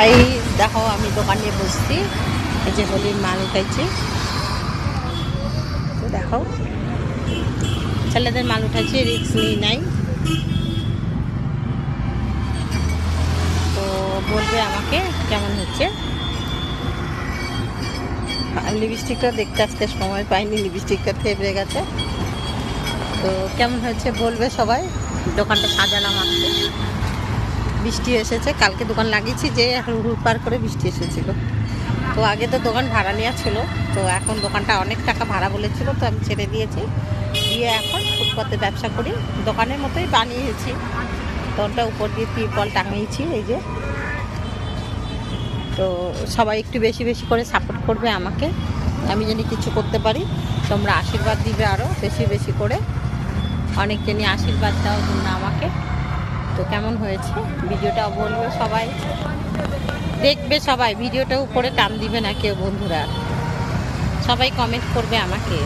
এই দেখো আমি দোকানে বসছি, এই যে হোলির মাল উঠাইছি। তো দেখো ছেলেদের মাল উঠাইছি, রিস্ক নিই নাই। তো বলবে আমাকে কেমন হচ্ছে। লিপস্টিকটা দেখতে আসতে সময় পাইনি, লিপস্টিকটা থেবড়ে গেছে। তো কেমন হয়েছে বলবে সবাই। দোকানটা সাজালাম আজকে, বৃষ্টি এসেছে। কালকে দোকান লাগিয়েছি যে এখন রুট পার করে বৃষ্টি এসেছিলো। তো আগে তো দোকান ভাড়া নেওয়া ছিল, তো এখন দোকানটা অনেক টাকা ভাড়া বলেছিল, তো আমি ছেড়ে দিয়েছি। দিয়ে এখন ফুটপাতে ব্যবসা করি, দোকানের মতোই বানিয়েছি। দোকানটা উপর দিয়ে তিরপল টাঙিয়েছি এই যে। তো সবাই একটু বেশি বেশি করে সাপোর্ট করবে আমাকে, আমি যেন কিছু করতে পারি। তোমরা আশীর্বাদ দিবে আরও বেশি বেশি করে, অনেক জনই আশীর্বাদ দাও তোমরা আমাকে। তো কেমন হয়েছে ভিডিওটা বলবে সবাই, দেখবে সবাই। ভিডিওটা উপরে টান দিবে না কেউ বন্ধুরা, সবাই কমেন্ট করবে আমাকে।